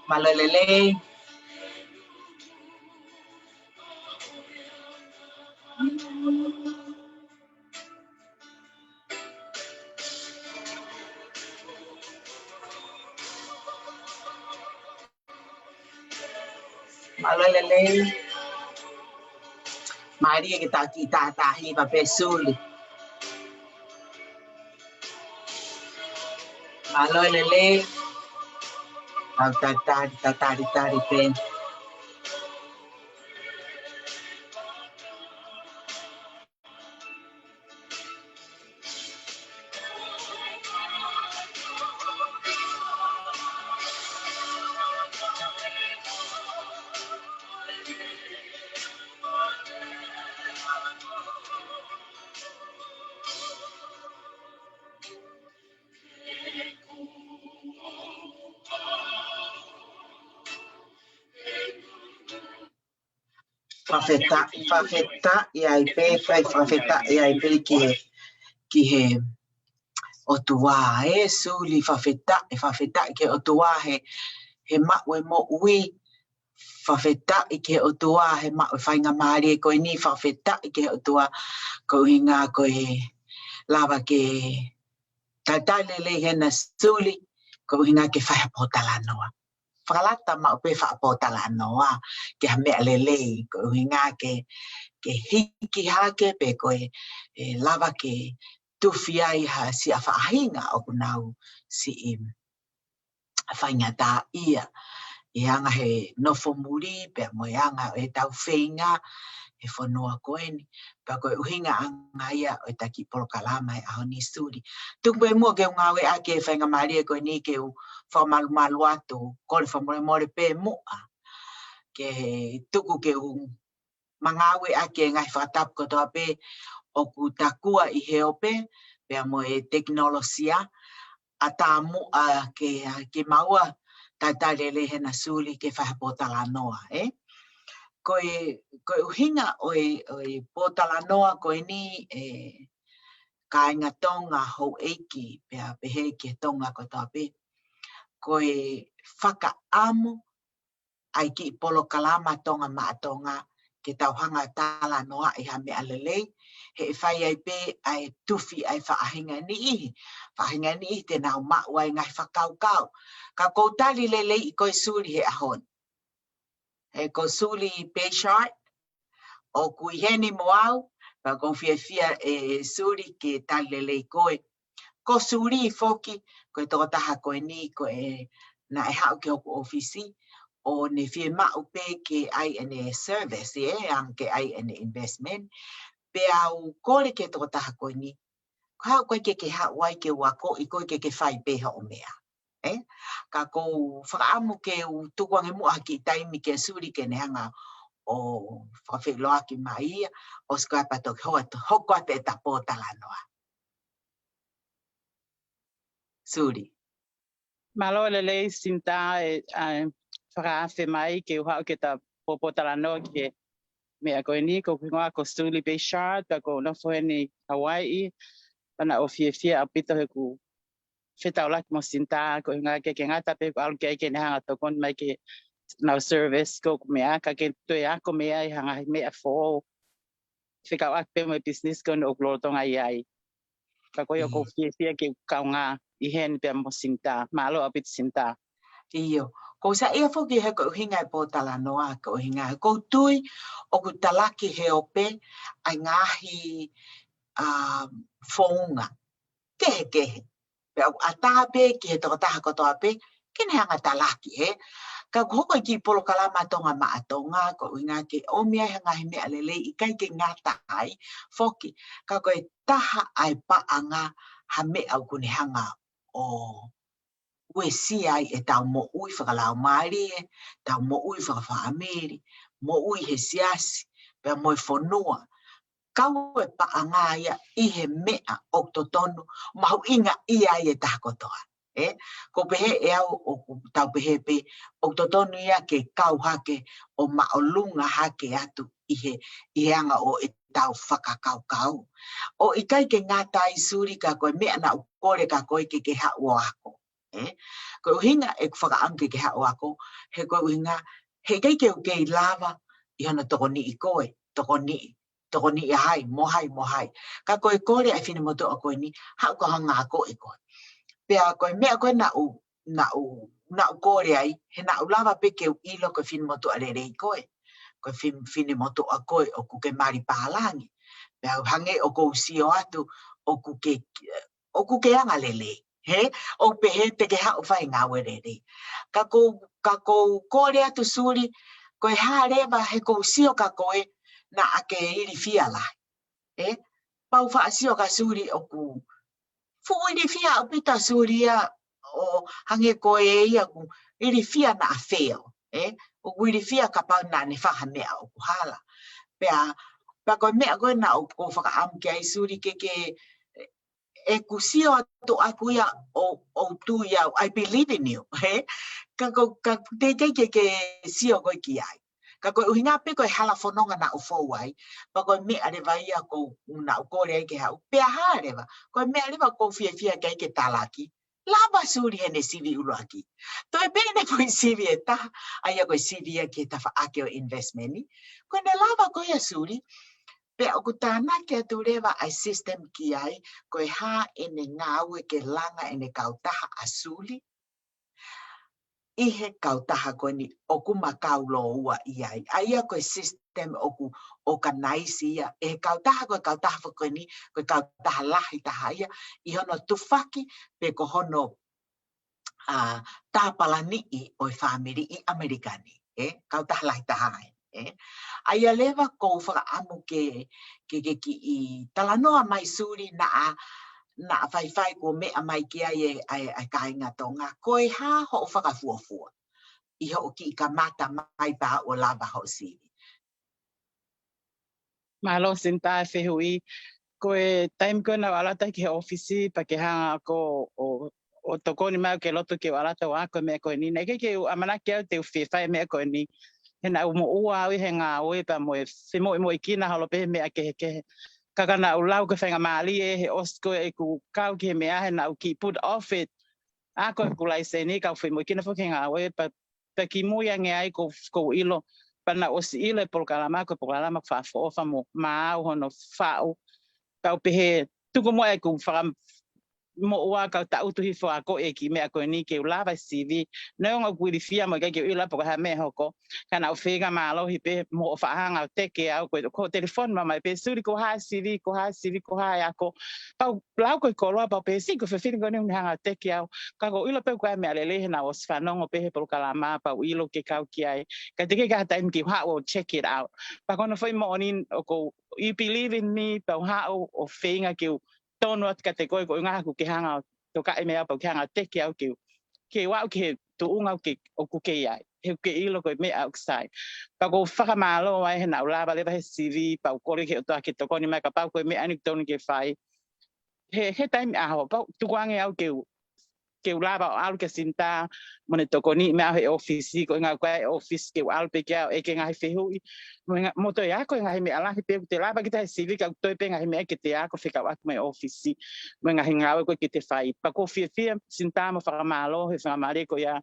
Malolele. Malolele. Maria que tá aqui, tá arriba, pessoal. Malolele. Tá, pen. Fafeta e aí fafeta e aí que o tua suli fafeta que o tua he ma we mo ui fafeta que o tua he ma fai nga mari ko ni fafeta que o tua ko hinga ko lava que tatale le hena suli ko hinga que fai potala noa falata ma pe fa potala noa que me lele ko hinga que hiki hake pe ko lava que tu fiai ha si afa hinga o kunau si faingata ia ianga he no fomuri pe moyanga e tau feinga e fonua koeni pa ko uhinga anga ia o taki polokalama e ahoni suri tumbe mo ke ngawe ake fainga maria ko ni ke u formal maluato ko le famore more pe mo ke tuku ke u mangawe ake ngai fatap ko to pe o ku takua i heope pe mo e teknologia atamu ke maua tatalele hena suli ke fa potala noa ko uhinga o potala noa ko ni ka inga tonga ho eiki pe he ke tonga ko tape ko faka amo ai ki polo kalama tonga ma tonga ke tauhanga tala noa i hame alele he fai ai pe ai tufi ai fa hinga ni te nau ma wai ngai fa kau ka ko tali lele i ko suli he ahon he ko suli pe shot o ku heni moau pa confia suli ke tali lele ko suli foki ko to ta ha ko ni ko na ha ke ofisi o ne fie ma upe ke ai ene service ang ke ai ene investment pe au kore ke to ta ko ni ka ko ke ha wai ke wa ko i ko ke fai pe ho mea ka ko fra mo ke u tu ko nge mo aki tai mi ke suri ke ne hanga o fa fe lo aki mai o ska pa to ho ko te ta po ta la no suri malo le sinta fra fe mai ke ha ke ta po ta la no ke me ko ni ko ko suli be shot ko no fo ni Hawaii pana o fie apito he ku feta ola mo sinta ko nga ke ngata pe al ke hanga to kon mai ke now service ko me ka ke to ya ko me ai hanga me fo fika ak pe mo business ko no glo to ai ka ko yo ko fie ke ka nga i hen pe mo sinta malo apit sinta iyo ko sa ia fo ki he ko hinga po tala noa ko hinga ko tui o ku talaki he ope ai ngahi fonga ke pe atape ke to ta ko to ape ken hanga talaki ka ko ki polo kalama tonga ma tonga ko inga ke o mia hanga me alele i kai ke ngata ai foki ka ko taha ai pa anga ha me au kuni hanga o we si ai e tau mo ui whakalau maari tau mo ui whakawhaameri mo ui he siasi pe mo i whanua kau e pa anga ia i he mea o to tonu mahu inga ia e takotoa ko pehe e au o tau pehe pe o to tonu ia ke kau hake o maolunga hake atu i he anga o e tau whakakaukau. O i kai ke ngā tai suri ka koe mea na ukore ka koe ke hao ako. Koe uhinga e whakaamke ke hao ako, he koe uhinga, he kai ke ukei lava, i hana toko ni i koe, toko ni I hai, mohai. Ka koe kore ai whina moto a koe ni, hao ka hanga ako e koe. Pea koe mea koe na u kore ai, he na u lava pe ke u ilo koe whina moto a rere I koe. Koe whina moto a koe o ku ke mari pālangi. Pea hange o kou sio atu o ku ke anga lele. He? O pehe te ke hao whai ngā werere. Ka kou kore atu suri, koe hārewa he kou sio ka koe na ake iri fia lai. Pau wha sio ka suri o ku fu iri fia o pita suri o hange koe ia ku iri fia na a feo. O ku iri fia ka pau na ne whaha mea o ku hala. Pea koe mea koe na o kou whakaam ki ai suri ke e ku sio atu aku ia o tu ia I believe in you. Ka te ke sio koe ki ai. Ka koe uhinga pe koe hala whanonga na o fau ai, pa koe mea rewa ia ko na o kore ai ke hau. Pea haa rewa, koe mea rewa ko fia kai ke talaki. Lava suri hene sivi uruaki. Toi bene pui sivi e taha, aia koe sivi a ke tafa ake o investment ni. Koe ne lava koe a suri, pea o ku tāna ke atu rewa ai system ki ai, koe haa ene ngāue ke langa ene kautaha a suri. Ihe kautaha koe ni o ku makau lo ua iai. Aia koe system o ku organize ia. E kautaha koe ni, koe kautaha lahi taha ia. I hono tufaki pe ko hono tāpalani I o family I Amerikani. Kautaha lahi taha ai. Aia lewa kou whakaamu ke I talanoa mai suri na whai ko mea mai ki ai kāinga tonga, koe hā ho whakafuafua. I ho ki ka mata mai pā o lava ho siri. Malo sinta e whihui, koe time koe na walata ki he ofisi pa ke hanga ko o tokoni mai ke loto ke walata wa koe mea koe ni. Nei ke amana ke au te uwhiwhai mea koe ni. He na umo ua au he ngā ue pa moe whimo I kina halope mea ke kakana ulau ke whainga maali he osko e ku kau ki he mea he na ki put off it. Ko e kulai se ni kau whimo kina whake ngā ue pa ki mui ange ai ko ilo. Pa na osi ilo e polkalama ko polkalama whafo ofa mo maa hono whao. Kau pehe tuku mo e ku mo ua kau ta utuhi fo ako e ki mea koe ni ke ulava CV neonga kuiri fia mo ke ila po ha me hoko kana o fega malo hi pe mo faanga o teke au ko telefon mama pe suri ko ha CV ko ha ako pau blau ko ko lo pa pe si ko fe fini ko ne hanga teke au ka ko ila pe ko me alele na os fanongo pe por kalama pa ilo ke kau ki ai ka te ke ka time ki ha o check it out pa kono foi morning o ko you believe in me pa ha o fenga ke tono at kategori ko ngā ku ke hanga to ka mea pa ke hanga teke au ke wa ke tu unga ke o ku ke ai he ke ilo ko me outside pa ko whakamalo ai he na ulava le he CV pa ko ke to ke to ko ni mai ka pa ko me ani tonu ke fai he time a ho pa tu kwange au ke ulava au ke sinta mone to ko ni me he office ko ngā kwa office ke au pe ke e ke ngā he hui mo to ya ko ngā he me ala he pe te lava ki te CV ka to pe ngā he me ke te a ko fika wa me office mo ngā he ngā ko ke te fai pa ko fia sinta mo whakamalo he whakamare ko ya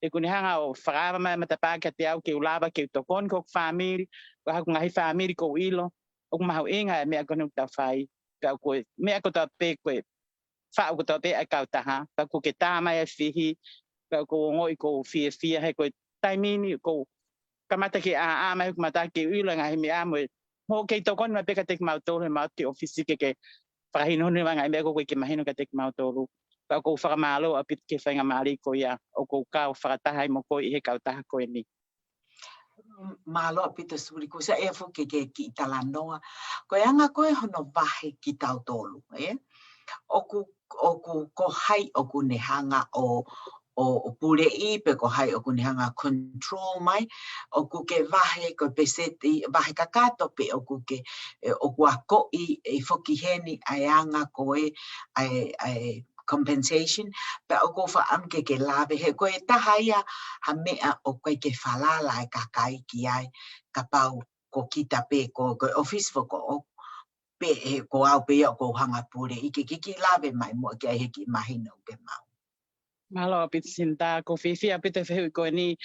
e kuni hanga o whakava mai matapa ke te au ke ulava ke to kon ko family ko ha ngā he family ko ilo o ma ho inga me ko no ta fai ka ko me ko ta pe ko whao ko te ai kautaha, ka ko ke tā mai e whihi, ka ko ngoi ko whia he ko taimini ko kamata ke a mai kumata ke uila ngā he mea moe, ho kei tokon mai peka te mautoro he mau te ofisi ke whakahino ni wanga e mea ko ke mahino ka te mautoro, ka ko whakamalo a pit ke whainga maari ko ia, o ko kau whakataha mo ko I he kautaha ko e ni. Malo a pita suri ko sa e fo ke ki talanoa, ko anga ko e hono vahe ki tautolu, Oku ko hai oku ne hanga o pure I pe ko hai oku ne hanga control mai oku ke vahe ko peseti vahe kakato pe oku ako I foki heni ayanga ko ai compensation pe oku fa am ke lave he ko tahaia ha mea o ko ke falala ka kai ki ai ka pau ko kita pe ko office fo ko pe ko au pe ko hanga pure I ke kiki lave mai mo ke hiki mahino ke mau. Malo pit sinta ko fifi apite fe ko ni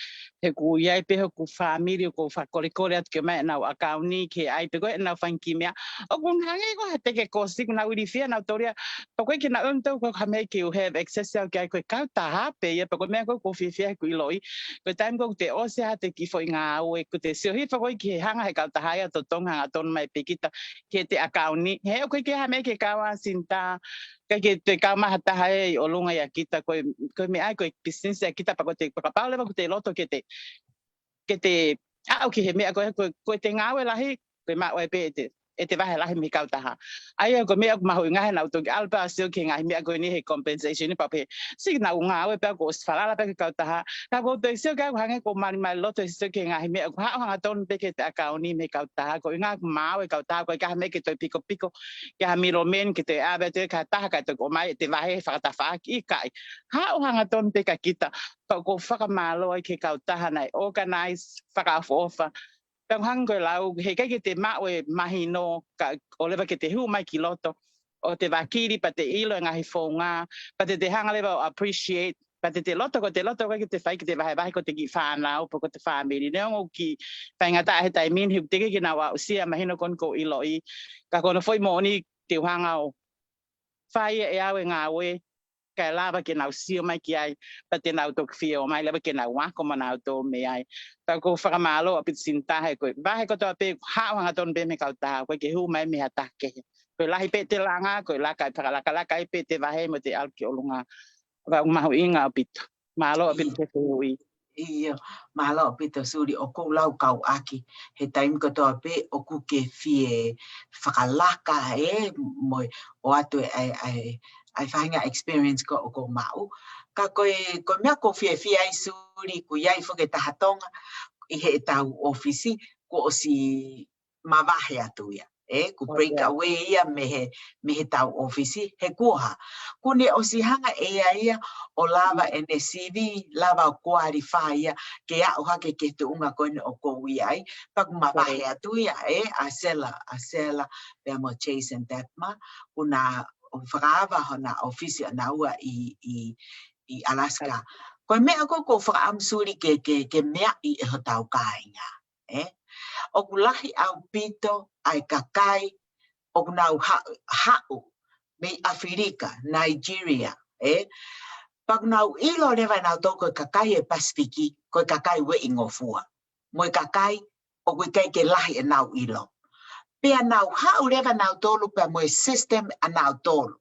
he ku yai pe ko family ko fa ko at ke mai na akauni ke ai pe ko na fanki mea o kun hange ko te ke ko sig na uri fia na toria to ko ke na unto ko ha ke you have access ke ko ka ta ha pe ye pe ko me ko fifi ko loi ko time ko te o se ha te ki fo nga o ko te se hi fa ko ke hanga he ka ta ha ya to tonga ton mai pe kita ke te akauni he ko ke ha me ke ka wa sinta que te calma hata hai o lunga ya kita ko me ai ko business ya kita pa ko te pa pa le ko te loto que te o que me ko te ngawe la hi ko ma o pe te va la hi mi ka ta ha ai ko me ma ho nga na to alba sil que nga me ko ni he compensation ni pa pe si na nga we pa ko sfala la pa ka ta ha ka ko te sil ka ha ko ma ma loto sil que nga me ko ha ton pe que te ka ni me ka ta ko nga ma we ka ta ko ka me que to pico que a miro men que te abe te ka ta ka te ko mai te va he fa ta fa ki kai ha o hanga ton pe ka kita pa ko fa ka malo ai ke ka ta na organize fa ka fofa tang hang ko lau he ka ke te ma we mahino ka o le ke te hu mai ki loto o te va kiri pa te ilo nga hi fonga pa te hanga le appreciate pa te loto ko ke te fai ke te vai ko te ki fa na o ko te family ne o ki fa nga ta he tai min hu te ke na wa sia mahino kon ko ilo I ka kono foi mo ni te hanga o fai e awe nga we ka lava ke na sia mai ki ai pa te na to fio mai lava ke na wa ko na to me ai ta ko fa malo a pit sinta he ko va he ko to pe ha wa ton be me ka ta ko ke hu mai me ata ke ko la pe te langa ko la ka pa la ka pe te va he mo te al ki olunga va ma hu inga pit malo a pit te hui Ia malo pito suri o ko lau kau aki he time ko to pe o ku ke fie whakalaka mo o atu ai whainga experience ko o ko mau ka ko mea ko fie ai suri ku iai fo ke tahatonga I he tau ofisi ko o si mawahe atu ia ku break away ia me he tau ofisi he kuha kune o si hanga ia o lava ene CV lava o qualify ia ke a o hake ke te unga koine o ko ai pak mawahe atu ia asela pe mo Jason Detma kuna o whakawa hona ofisi ana ua I Alaska ko mea ko whakaamsuri ke mea I ho tau kāinga o kulahi au pito ai kakai o nau hau me Afrika Nigeria pag nau ilo lewa nau toko kakai Pasifiki ko kakai we ingofua mo kakai o kai ke lahi nau ilo pe nau hau lewa nau tolu pe mo system nau tolu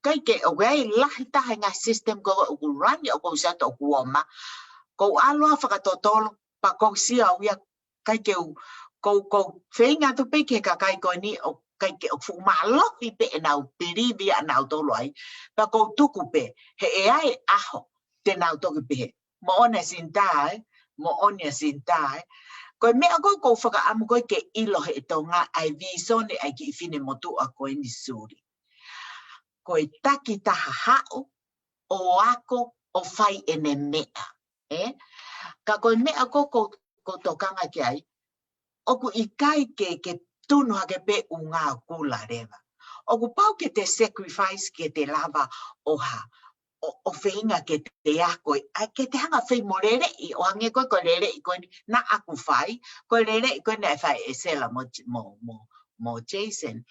kai ke o wei lahi taha nga system ko o rani o ko sato ko ma ko alo whakatotolo pa ko sia uia kai ke ko whenga tu pe ke kakai ko ni o kai ke o fumalo I pe nau piribi nau tolo ai pa ko tuku pe he ai aho te nau toki pe mo ona sinta ko me ko whaka amu ko ke ilo he tonga ai visone ai ki fine motu a ko ni suri ko taki taha hao o ako o fai ene mea ka ko mea ko tokanga ki ai oku ikai ke tunu hake pe unga kula rewa. Oku pau ke te sacrifice ke te lava oha. O whainga ke te ako. Ke te hanga whai morere I o hange koe rere I koe na aku whai. Koe rere I koe na whai e sela mo Jason.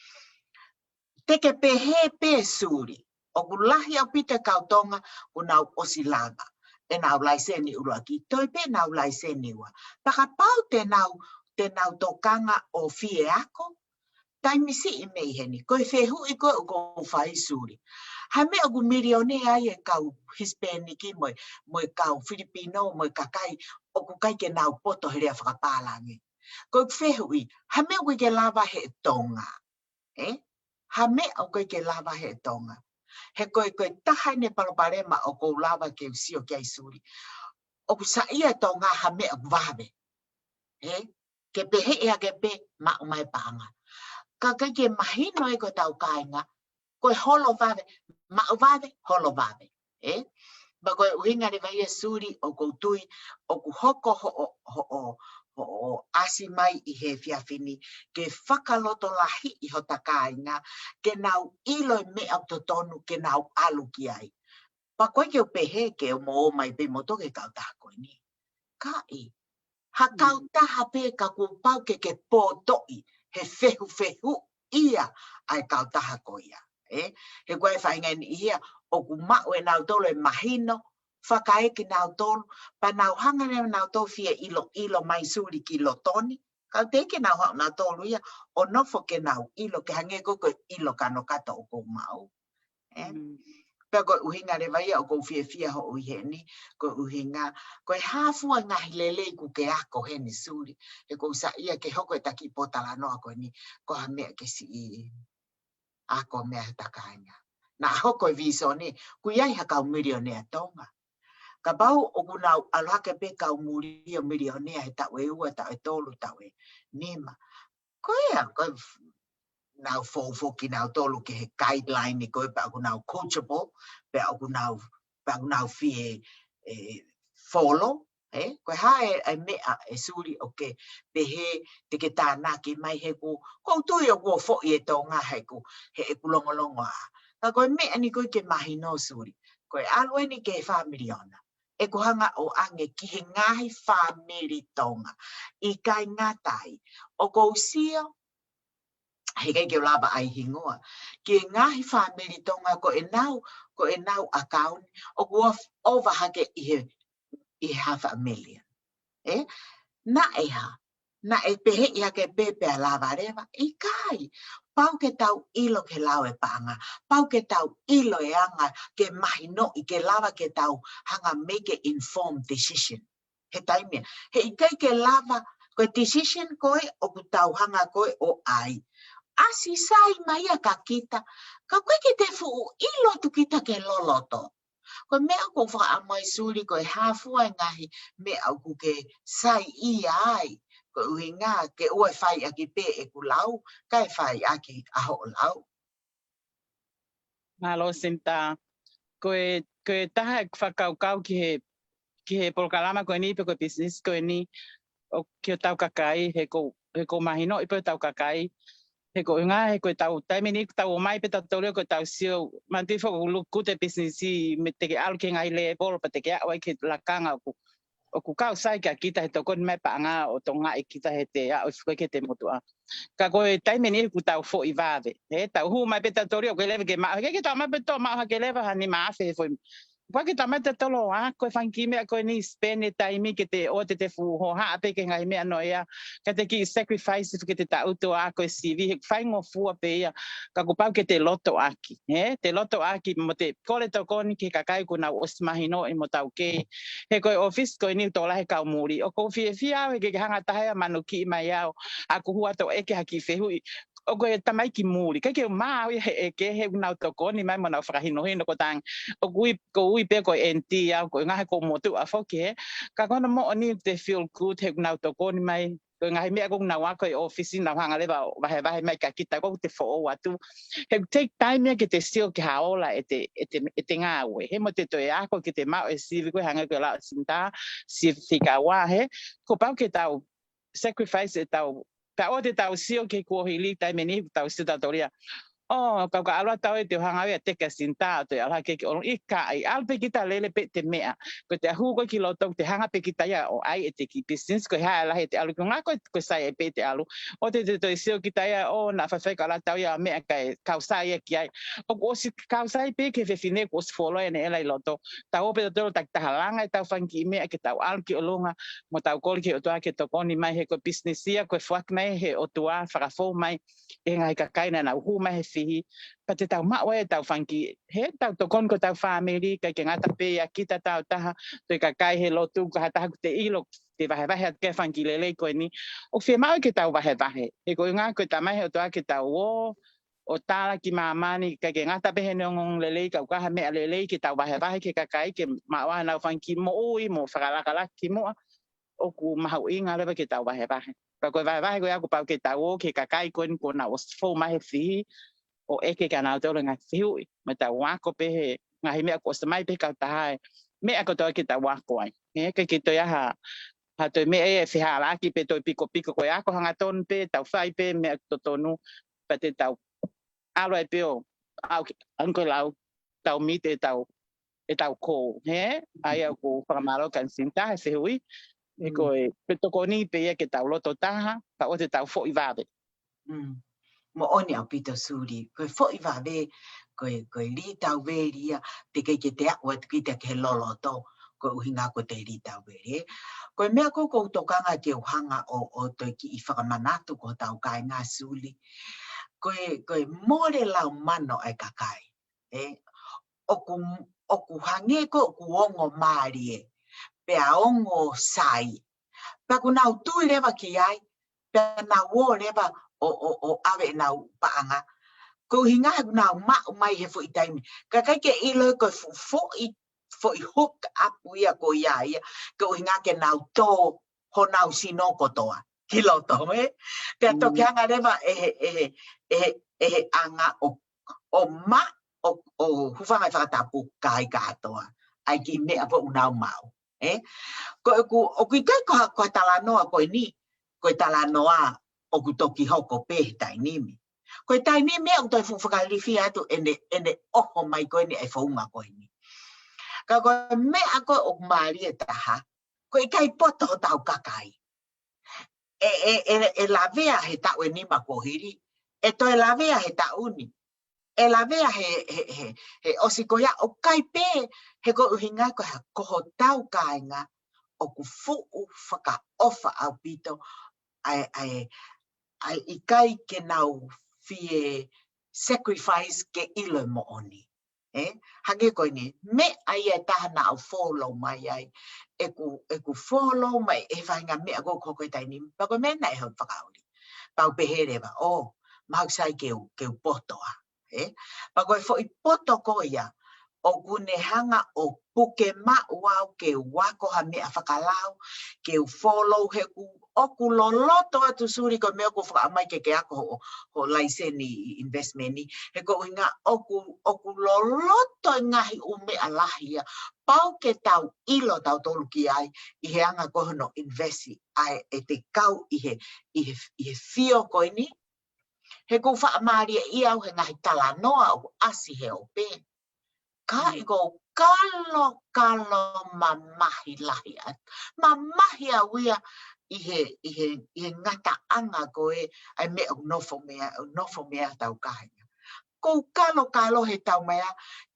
Te ke pe he pe suri. Oku lahi au pita kautonga unau osi lava. E nau laiseni uruaki. Toi pe nau laiseni ua. Paka pau te nau tokanga o fie ako, taimisi I mei heni, koe whehu I koe o ko whai suri. Ha me o ku mirione ai kau Hispaniki, moi kau Filipino, moi kakai, o ku kai ke nau poto herea whakapalangi. Koe whehu I, ha me o ke lava he tonga. Ha me o ke lava he tonga. He koe taha ne paloparema o ko lava ke usio kia suri. O ku sa ia tonga ha me o vawe. Ke pehe ea ke pe ma umai paanga. Ka ke mahino ko tau kāinga, koe holo vave, ma vave, holo vave. Ba koe uhinga re vai suri o ko tui, o ku hoko o asi mai I he whiawhini ke whakaloto lahi I ho takainga ke nau ilo me au totonu ke nau alu ki ai. Pa koe ke o pehe ke o mo mai pe moto ke kau taha koe ni. Ka I. Ha kau taha pe ka ku pau ke pōtoi he whehu ia ai kau taha koe ia. He koe whainga ni ia o ku mau e nau tolo e mahino whakaeke nau tolo pa nau hangane nau tolo fia ilo mai suri ki lotoni. Kau teke nau hau nau tolo ia o nofo ke nau ilo ke hange koko ilo kano kata o kou mau. Pea koe uhinga re vai o kou fia ho uhe ni, koe uhinga, koe hafua ngahi lele ku ke ako he ni suri. He kou sa ia ke hoko e taki potala noa koe ni, ko ha mea ke si I ako mea he takainga. Na hoko e viso ni, ku iai ha kau milionea tonga. Ka bau o ku nau alhake pe kau muri o milionea he tau e ua, tau e tolu, tau e nima. Koe ia, koe nau fofo ki nau tolu ke he guideline ni koe pa aku nau coachable, pe aku nau fie follow, koe hae e mea e suri o ke pehe te ke tāna ki mai he ku, kou tui o kua fo I e tō ngā he ku, he e ku longolongo a. Ka koe mea ni koe ke mahi no suri, koe alue ni ke family ona. E ku hanga o ange ki he ngahi family tonga, I kai ngatai, o kou sio, he kei ke laba ai hingoa. Ki ngahi family tonga ko e nau account o kua over hake I $500,000. Na e pehe I hake pepe a lava rewa. I kai. Pau ke tau ilo ke lau e panga. Pau ke tau ilo e anga ke mahi no I ke lava ke tau hanga make an informed decision. He taimia. He kei ke lava koe decision koe o ku tau hanga koe o ai. Asi sai mai a ka kita, ka koe ke te fuu ilo tu kita ke loloto. Koe mea ko wha a mai suri koe hafua ngahi mea ku ke sai I ai. Koe uhi ngā ke ue whai aki pe e ku lau, kai whai aki aho lau. Malo Sinta, koe taha e whakaukau ki he polokalama koe ni, pe koe business koe ni, o ki o tau kakai, he ko mahino I pe tau kakai, he ko ngā he koe tau taimi ni tau o mai pe tau tau leo koe tau sio manti whako luku te business I me teke alu ke ngai le bolo pa teke awai ke lakanga o ku kau sai kia kita he toko ni mai pa ngā o tō ngai kita he te a o koe ke te motua. Ka koe taimi ni ku tau fo I vāve. He tau hu mai pe tau tau leo koe lewe ke maa. Ke tau mai pe tau maa ke lewe ha ni maa fe foi. Kwa ki tau mai te tolo a koe whanki mea koe ni spend taimi ke te o te fu ho haa pe ke ngai mea no ia. Ka te ki sacrifice ke te tau to a koe CV. He whaingo fua pe ia. Ka ku pau ke te loto aki. Te loto aki mo te kore tau koni ke kakai ku nau osmahi no I mo tau ke. He koe office koe ni tō lahe kau muri. O kou fia he ke hanga tahea manu ki mai au. A ku hua tō eke haki whehui. O koe tamai ki muri. Kei ke maa he eke he unau tō koni mai mo nau whakahino hino ko tang. O kui pe koe NT au koe ngahe ko motu a whoki he. Ka kona mo ni te feel good he unau tō koni mai. Koe ngahe mea kong nau a koe office nau hanga lewa wahe mai ka kita kou te who o atu. He take time mea ke te sio ke haola e te ngā ue. He mo te toi ako ke te mao e sivi koe hanga koe lao sinta si whika wā he. Ko pau ke tau sacrifice e tau. Ka o te tau sio ke kua hili taime ni tau sio tau toria. Oh, kau ka alwa tau e te hanga wea teka sinta te alha ke orong I kai. Alpe kita lele pe te mea. Ko te ahu koe ki loto te hanga pe kita ia o ai e te ki business koe hae alahe te alu. Ko ngā koe sai e pe te alu. O te toi sio kita ia o na whawhai ka ala tau ia mea kai kau sai e ki ai. O si kau sai pe ke whewhine ko si wholo e ne elai loto. Tau ope tō tak tahalanga e tau whanki mea ke tau alu ki o longa. Mo tau kori ki o toa ke tokoni mai he koe business ia koe whak mai he o tua whakafo mai. E ngai ka kaina na uhu mai he fihi. Pa te tau maua e tau whanki. He tau tokon ko tau whamiri. Kai ke ngata pe a kita tau taha. Toi ka kai he lotu ka hataha ku te ilo. Te wahe at ke whanki lelei koe ni. O whia mau ke tau wahe. He koe ngā koe tamai he o toa ke tau o tāla ki mamani. Kai ke ngata pe he neongong lelei. Kau kaha mea lelei ke tau wahe ke kakai. Ke maua nau whanki mo ui mo whakalakalaki moa. O ku mahau inga lewa ke tau wahe. Pa koe wahe koe aku pau ke tau o ke kakai koe ni kona o sifo mahe fihi. O eke ka nau tōra ngā whihui. Me tau wako pe he ngahi mea ko samai pe kau tahai. Mea ko toa ke tau wako ai. Ke toi aha ha toi me e whihala ki pe toi piko koe ako hanga tonu pe tau whai pe mea totonu pa te tau alo e pe o au anko lau tau mite tau ko he ai au ko whakamaro kan sinta he sehui e koe pe toko ni pe e ke tau loto taha pa o te tau fo i vave mo oni au pito suri koe fo i vave koe li tau veria te ke te akwa te ke lolo to ko uhinga ko te ri tau vere ko mea ko tokanga ke uhanga o to ki I whakamanatu ko tau kai ngā suli ko more lau mano ai kakai oku hange ko ku ongo mari pe ongo sai pa ku nau tu leva ki ai pe na wo leva o ave nau paanga ko hinga nau ma mai he fo itaimi kakai ke ilo ko fo I hook up ia ko ia ko hinga ke nau to ho nau sino ko toa kilo to me pe to ke anga leva anga o ma o hufanga whakatapu kai katoa ai ki mea po unau mau ko kai ko talanoa ko ni ko talanoa o ku toki hoko pe tai nimi ko tai nimi o toi whakalifi atu ene oho mai ko ni e whaunga ko ni ka ko mea ko o maari e taha ko kai poto tau kakai e la vea he tau e nima ko hiri e toi la vea he tau ni e la vea he osikoia o kai pe he ko uhinga ko ha ko tau kainga o ku fu whaka ofa au pito ai kai ke nau fie sacrifice ke ilo mo oni hage ko ni me ai e tahana au follow mai ai e ku follow mai e whainga me a ko koe tai ni pa ko me nai ho whakauri pau pehere ba mau sai ke potoa pa koe fo I poto ko ia o kune hanga o puke ma wau ke wako ha mea whakalau ke follow he ku oku loloto atu suri ko mea ko whakamai ke ako ho laiseni investment ni he ko inga oku loloto ngahi ume alahia pau ke tau ilo tau tolu ki ai I he anga ko no investi ai e te kau I he fio ko ini he ko whaamari I au he ngahi talanoa o asi he o pe. Ka I ko kalo mamahi lahi atu. Mamahi a wia I he ngata anga koe ai mea nofo mea tau kahinga. Ko kalo he tau mea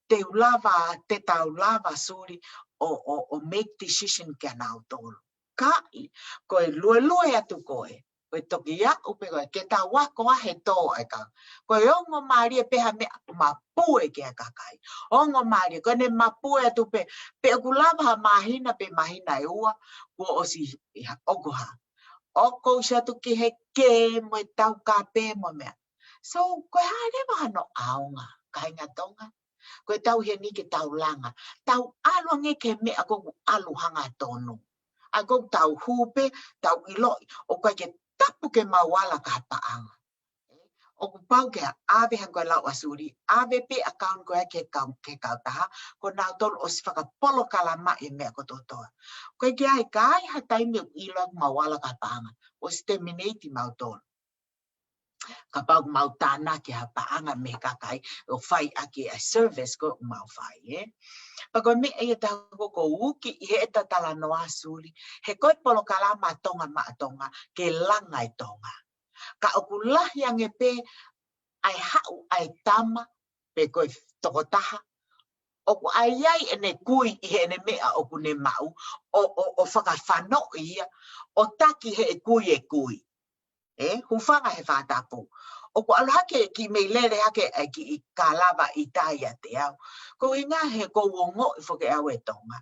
te tau lava suri o make decision ke anau tolu. Kai koe lue atu koe. Koe toki ia upe koe ke tau wako he tō e ka. Koe ongo maari e peha mea mapue ke a kakai. Ongo maari koe ne mapue atu pe oku lava ha mahina pe mahina e ua kua osi okoha. Oko shatu ki he ke mo e tau ka pe mo mea. So koe harewa hano aonga kainga tonga. Koe tau he ni ke tau langa. Tau alo nge ke mea koku alu hanga tonu. A koku tau hupe, tau iloi. O koe ke tapu ke mawala ka paanga. O pau ke ave han koe lau asuri. Ave pe account koe ke kau taha. Ko nau tolu o si whakapolo kalama e mea ko totoa. Koe ke ai kai ha taimi o ilo mawala ka paanga. O si terminate mau tolu. Ka pau mau tāna ke ha paanga me kakai. O whai ake a service ko mau whai Pako me e tahu ko uki I he eta tala noa suri. He koe polo kalama tonga maa ke langa e tonga. Ka oku lahi ange pe ai hau ai tama pe koe tokotaha. Oku ai ai ene kui I he ene mea oku ne mau. O whakawhano ia. O taki he e kui. Hufanga he whatapu. O ko alhake ki me lere hake ki I kalava I taia te au. Ko inga he ko wongo I whake au e tonga.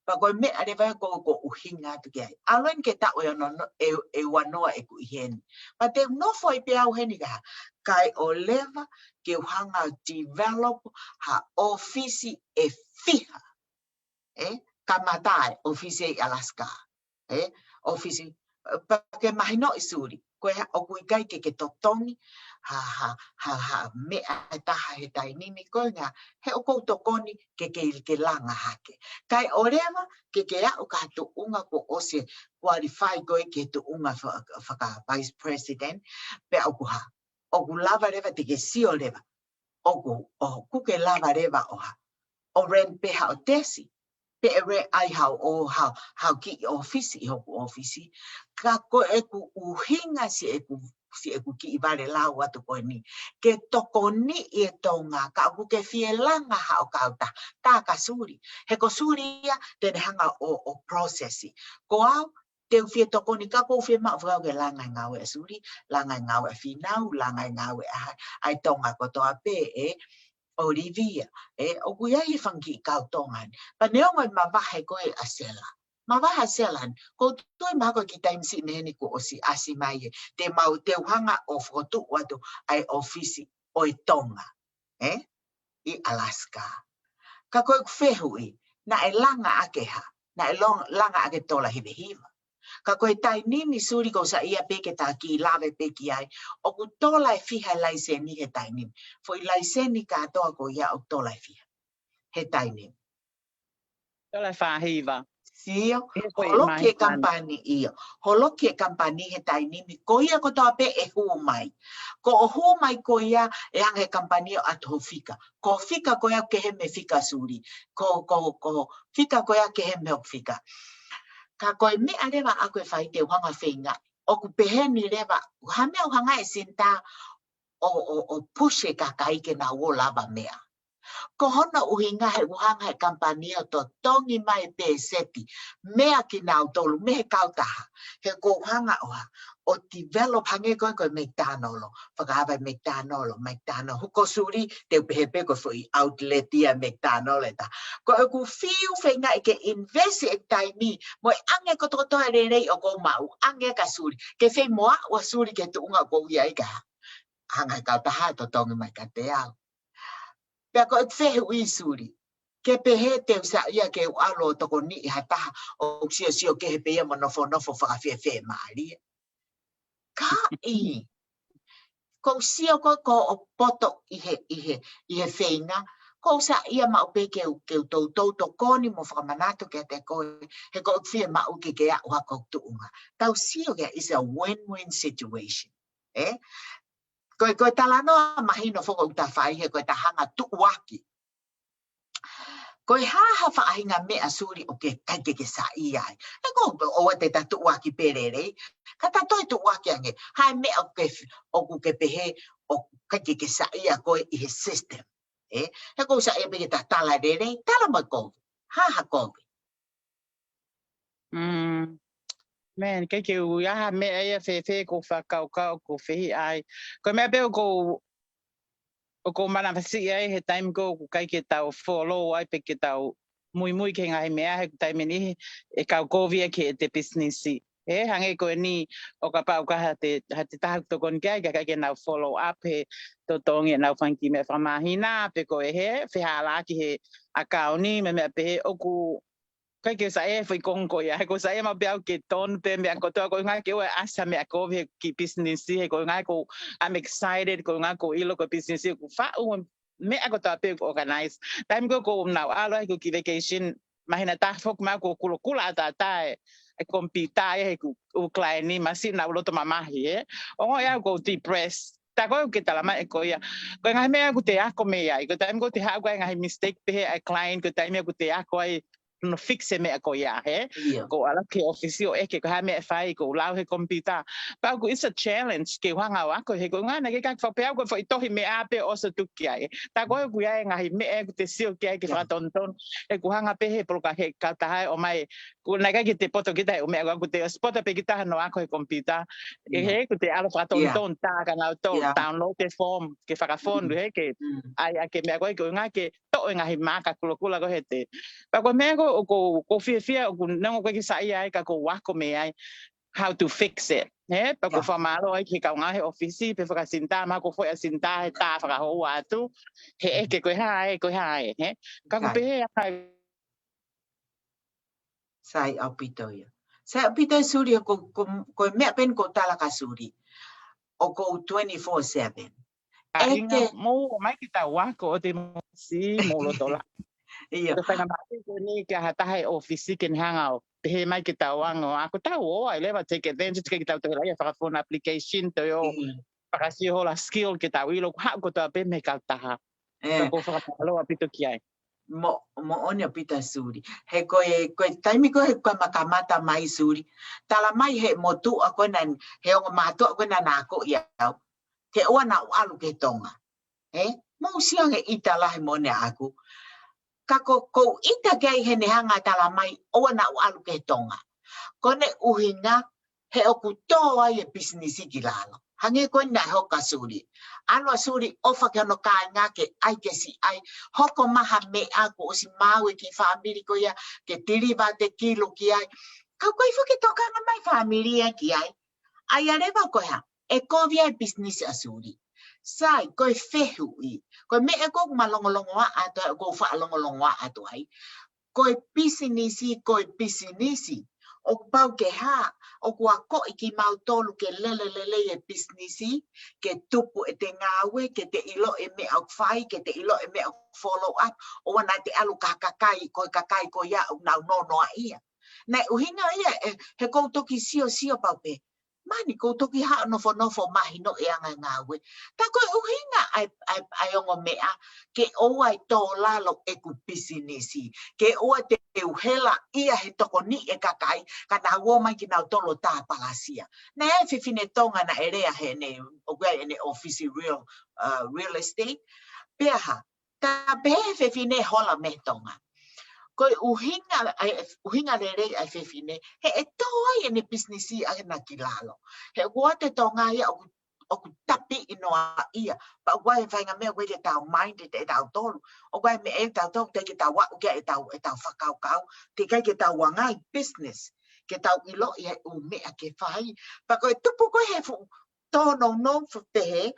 Pa koe me arewa ko uhinga atu ki ai. Aloen ke tau e wanoa e ku I heni. Pa te nofo I pe au heni ka. Kai o leva ke uhanga develop ha ofisi e fiha. Kamatai ofisi I Alaska. Ofisi. Pa ke mahino I suri. Koe o kui kai ke totongi ha me ataha he tai nimi koinga he o koutou koni ke langa hake. Kai orewa ke au ka tu unga ko ose qualify koe ke tu unga whaka vice president pe au kuha. O ku lava rewa te ke sio rewa. O kuke lava rewa oha. O ren peha o tesi. Pe re ai hau ki ofisi i hoku ofisi. Ka ko eku uhinga si eku ki i vare lau atu koe ni. Ke toko ni i tonga ka aku ke fielanga hao kauta. Tā ka suri. He ko suri ia tene hanga o processi. Ko au te fie toko ni ka ko fie maa whakau ke langa ngawe suri. Langa ngawe finau, langa ngawe ai tonga ko toa pe Olivia, o kuia I whangi kau tongan. Pa neo ngai mawahe koe a sela. Mawaha selan, ko toi mako ki taim si neni ko o si asi mai te mau te uhanga o whotu watu ai ofisi o I tonga. I Alaska. Ka koe whehui, na langa ake ha, na langa ake tola hive hiva. Ka koe tai nimi suri ko sa ia peke tā ki lawe peki ai, o ku tola fiha laise ni he tai nimi. Foi laise ni katoa ko ia o tola fiha. He tai nimi. Tola whahiva. Sio, holo ke kampani iyo. Holo ke kampani he tai nimi. Ko ia ko toa pe hu mai. Ko o hu mai ko ia ange kampani o ato fika. Ko fika ko ia ke he me fika suri. Ko fika ko ia ke he me o fika. Ka koe mea rewa a koe whai te uhanga whenga. O ku peheni rewa, hamea uhanga sinta o pushe ka kaike na wolava mea. Ko hona uhinga he uhanga he kampania to tongi mai pe seti. Mea ki nau tolu, me he kautaha. He ko uhanga oha. O develop hange koe koe McDonald's. Whakahawa McDonald's. Huko suri te upehepe koe fui outlet ia McDonald's eta. Ko e ku fiu whenga e ke invest e taimi. Mo e ange ko toko e rei o ko mau. Ange ka suri. Ke whei moa wa suri ke tu unga ko ia ika. Hanga kautaha to tongi mai ka te au. Pea ko e whehe ui suri. Ke pehe te usa ia ke alo toko ni i hataha. O sio ke he peia mo nofo whakawhewhe maari. Kai. Ko sio ko o poto i he whenga. Ko sa ia maupe ke tau to koni mo whakamanato ke te koe. He ko whia mau ke a ua kou tuunga. Tau sio ke is a win-win situation. Koe talanoa mahino whoko uta whai he koe tahanga tuuaki. Koe haha whaahinga mea suri o ke kaike ke sa iai. E ko o te tatu waki perere. Ka tatoi tu waki ange. Hai mea o ke pehe o kaike ke sa ia koe I he system. E ko sa ia peke ta tala rere. Tala mai koe. Haha koe. Man, kaike uiaha mea ia whewhe ko whakau ko whehi ai. Koe mea peo ko o ko mana whasi ai he time ko kaike tau follow ai pe ke tau mui ke ngai mea he time ni e kau kovia ke te business hange ko ni o ka pau ka te tahu to kon kai ka ke na follow up he to tongi na fanki me famahina pe ko he whala ki he account ni me pe o ku kai ke sa foi kong ko ya ko sa ma bia ke ton pe me ko to ko ngai ke wa asa me ko ki business he ko ngai ko I'm excited ko ngai ko ilo ko business ko fa me ko to pe organize time ko now alo ko ki vacation mahina ta fok ma ko kula ta e compita e ku client ni masi na lo to mama he o ya go depressed ta ko ke tala ma ko ya ko ngai me ko te ako me ya ko time ko te ha ko ngai mistake pe a client ko time ko te ako ai no fixe me ko ya he ko ala ke officio e ke ha me fai ko lau he computer pa ko it's a challenge ke hanga wa ko he ko ngana ke ka fa pe ko foi to me ape o so tu kia ta ko ku ya nga me e te sio ke fa tonton e ko hanga pe he pro ka he ka ta o mai ko na ka ke te poto ki ta o me ko te spot pe ki ta no ko he computer e he ko te ala fa tonton ta ka na to download the form ke fa ka phone he ke ai ke me ko nga ke to nga hi maka kula ko he te pa ko me ko fia ko nango ko ki sa ai ka ko wa ko me ai how to fix it pa ko fa malo ai ki ka nga he office pe fa sinta ma ko foi sinta ta fa ho wa tu he ke ko hai ka ko pe sai apito suri ko me pen ko tala ka suri o ko 24/7. Inga mo mai kita wa ko te si mo lo tola. Ia. Ko tanga mai ko ni ka hata hai office kin hanga o. Te he mai kita wa ngo aku tau o ai leva take advantage ke kita to la fa phone application to yo. Para si ho la skill kita wi lo ha ko ta pe me ka ta. Ko fa lo apito kiai. Mo oni apita suri. He koe taimi koe koe makamata mai suri. Tala mai he motu a koe nan he o matu a koe nan ako iau. Ke oa na alu ke tonga. Mo siang e ita lahi mone aku. Kako ko ita kei he nehanga tala mai oa na alu ke tonga. Kone uhinga he oku toa e business ki lalo. Hange koe na hoka suri. Alo suri ofa ke no kai nga ke ai ke si ai. Hoko maha me ako o si maue ki family ko ia. Ke tiriva te kilo ki ai. Kau koe fuke toka na mai family ki ai. Ai areva koe ha. E kovia e business a suri. Sai koe fehu i. Koe me e koe malongolongoa ato e koe wha alongolongoa ato ai. Koe businessi. O pau ke ha, o kua ko iki mau tolu ke lele e businessi, ke tupu e te ngawe, ke te ilo e me au whai, ke te ilo e me au follow up, o wana te alu kakai ko ia au nau nonoa ia. Nei uhinga ia, he koutoki sio pau pe. Mani koutoki ha nofo mahi no e anga ngawe. Ta koe uhinga ai ongo mea, ke oa i tō lalo e ku businessi, ke oa te uhela ia he toko ni e kakai, ka na ua mai ki nau tolo tā palasia. Na e whiwhine tonga na erea he ne, o kwea ne office real estate, peha, ta pehe whiwhine hola me tonga. Koe uhinga rere ai whiwhine, he e toa i ne businessi a na ki lalo. He ua te tonga ia o ku tapi inoa ia. Pa ua e whainga mea koe ke tau mind e tau tolu. O koe me e tau tolu te ke tau wau ke e tau whakau. Te kai ke tau wangai business. Ke tau ilo i hei u mea ke whai. Pa koe tupu koe he fu tono no pehe.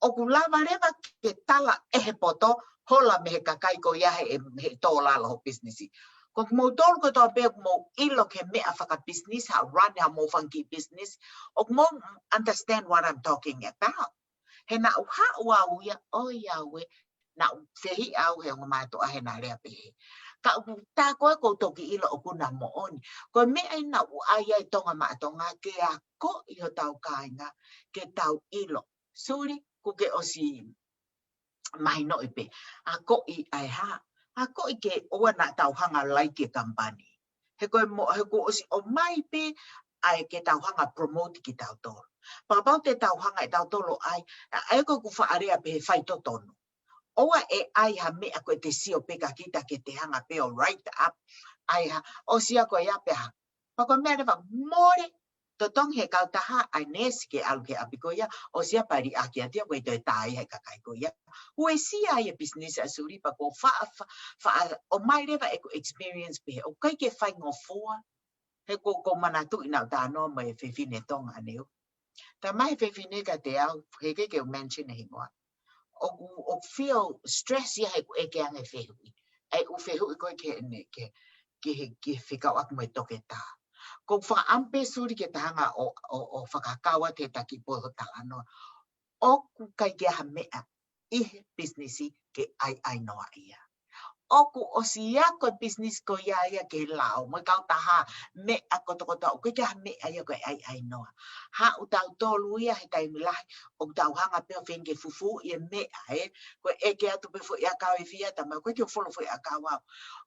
O ku lava rewa ke tala e he poto. Hola me he kakai ko ia he tō lalo ho businessi. Ko mo tolu ko tō pēk mo ilo ke mea whaka business, ha run ha mo funky business. O mo understand what I'm talking about. He na uha ua uia, o iawe, na whihi au he o mātua he na rea pehe. Ka tā koe ko toki ilo o kuna mo oni. Ko mea ina uai tonga maatonga ke a ko i ho tau kāinga, ke tau ilo. Suri, kuke o si mai no ipe. A ko i ai ha. A ko i ke oa na tau hanga like company. He ko o si o mai pe ai ke tau hanga promote ki tau tolo. Papau te tau hanga i tau tolo ai ko ku whaarea pe whai totono. Oa e ai ha mea ko te sio peka kita ke te hanga peo right up. Ai ha, o sia ko ia pe ha. Pako mea rewa more. Totong he kau taha ai nesi ke alu ke apiko ia. O sia pari aki atia koe toi tai he kakai ko ia. Ue sia ia business asuri pako o mai rewa e ko experience pe. O kai ke whai ngofua. He ko manatu inau tāno mai whiwhine tonga aneo. Ta mai whiwhine ka te au, he ke o mention he ngoa. O feel stress ia he ko eke ange whehui. Ai u whehui koe ke whikau aku mai toke tā. Ko whaampe suri ke tahanga o whakakawa te taki poho talanoa. O ku kai ke ha mea i businessi ke ai noa ia. Oku o si ko business ko ia ke lao mo kau taha me ako to o ke me ia ko ai noa ha u tau tolu ia he kai milahi o tau hanga pe fenge fufu ia me ai ko e ke atu pe fu ia ka e fia ta ma ko ke folo fu ia ka wa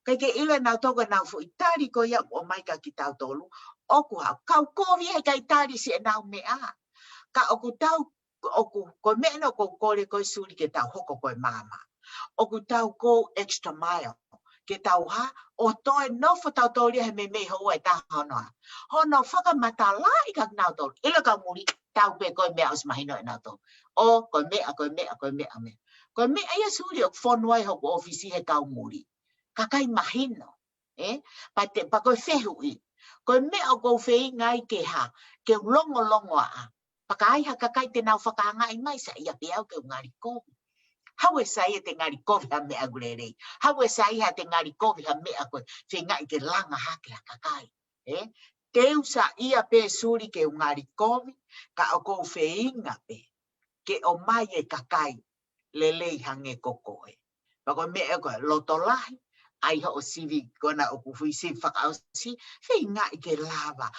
kai ke ile na to ko na fu itari ko ia o mai ka ki tau tolu oku ha kau ko via kai tari si na me a ka oku tau oku ko me no ko kore ko suri ke tau hoko ko mama. O ku tau go extra mile. Ke tau ha, o toi no fo tau tōria he me hoa e tā honoa. Hono whakamata la i kak nau tōru. Ilo ka muri, tau pe koe mea os mahino e nau tōru. O, koe mea. Koe mea ia suri o whonua i hoku ofisi he kau muri. Kakai mahino. Pa koe whehui. Koe mea o kou whei ngai ke ha, ke longo a. Pakai ha kakai te nau whakanga i mai sa ia pe au ke ngari kō. Hawe sai te ngari kovi ha mea gurerei. Hawe sai ha te ngari kovi ha mea koe. Whenga i ke langa hake a kakai. te usa ia pe suri ke ungari kovi, ka o kou wheinga pe, ke o mai e kakai le lei hange kokoe. Pako me e koe lotolahi, ai ho o sivi kona o kuhui si whakao si, wheinga i ke lava,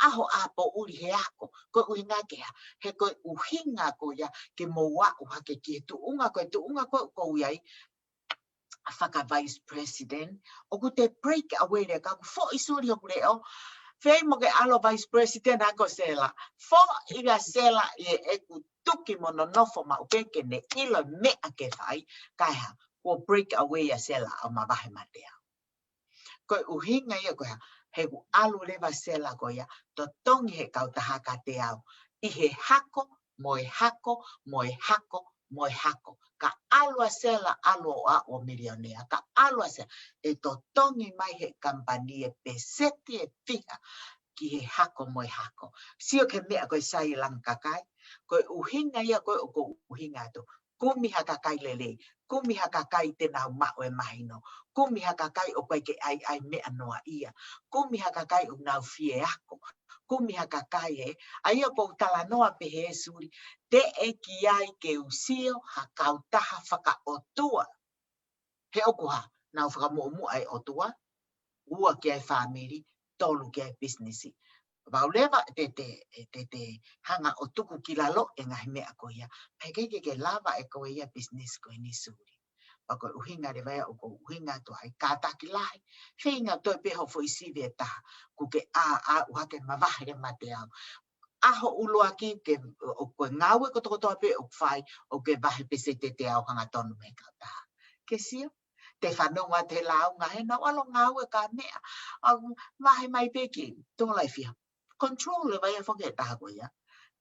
aho apo uri he ako, koe uhinga ke ha, he koe uhinga ko ia, ke moa uha ke ki tuunga koe iai, whaka vice president, o ku te break away le ka fo isuri o kure o, whei mo ke alo vice president ako sela, fo iga sela e ku tuki mono nofo ma upeke ne ilo mea ke whai, kai ha, ko break away a sela o mawahe matea. Koe uhinga ia koe ha, he ku alu lewa sela koe ia, to tongi he kautaha ka te au, i he hako, moe hako, moe hako, moe hako. Ka alua sela alua o milionea, ka alua sela, e to tongi mai he kampani e peseti e fiha, ki he hako moe hako. Sio ke mea koe sai lang kakai, koe uhinga ia koe o ko uhinga tu, kumi haka kai lele, kumi haka kai te nau mao e mahino, kumi haka kai o koe ke ai mea noa ia, kumi haka kai o nau fie ako, kumi haka kai e, ai o kou tala noa pe he suri, te e ki ai ke usio haka utaha whaka otua. He okuha, nau whaka mua ai otua, ua ki ai whamiri, tolu ki ai businessi. Waulewa te hanga o tuku ki lalo e ngahi mea ko ia. Peke ke lava e ko ia business ko ni suri. Pako uhinga re vai o ko uhinga to hai kata ki lahi. Whinga toi peho fo isi ve taha. Ku ke a uhake mawahi re mate au. Aho ulua ki ke o koe ngawe ko toko toa pe o whai o ke wahi pese te au hanga tonu me ka taha. Ke sio? Te whanonga te lau ngahe na walo ngawe ka mea. Wahi mai peki, tō lai whia. Control le vai a whoke e taha koe ia.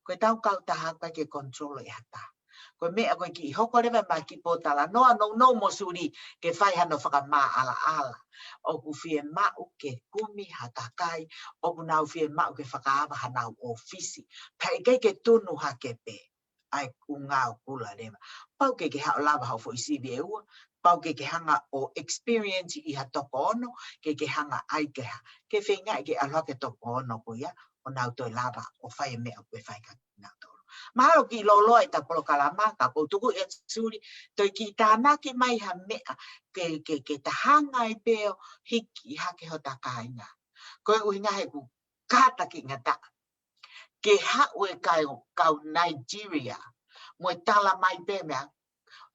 Koe tau kau taha koe ke control e hata. Koe mea koe ki hoko rewa ma ki pōtala. Noa no mo suri ke whai hano whaka mā ala ala. Oku whie mau ke kumi haka kai. Oku nau whie mau ke whakaawa hanau ofisi. Pai kei ke tunu hake pe. Ai ngāo kula rewa. Pau ke hao lava hau fo isi vi e ua. Pau ke hanga o experience i ha toko ono. Ke hanga ai ke ha. Ke whenga ke aloha ke toko ono ko ia. O nau toi lava o whai mea koe whai ka nau toro. Mahalo ki loloa i ta polo kalama, ka koutuku e suri, toi ki tānaki mai ha mea ke ta hanga i peo hiki hake ho ta kāinga. Koe uhinga he ku kāta ki ngata. Ke hau e kau Nigeria, mo e tala mai pe mea,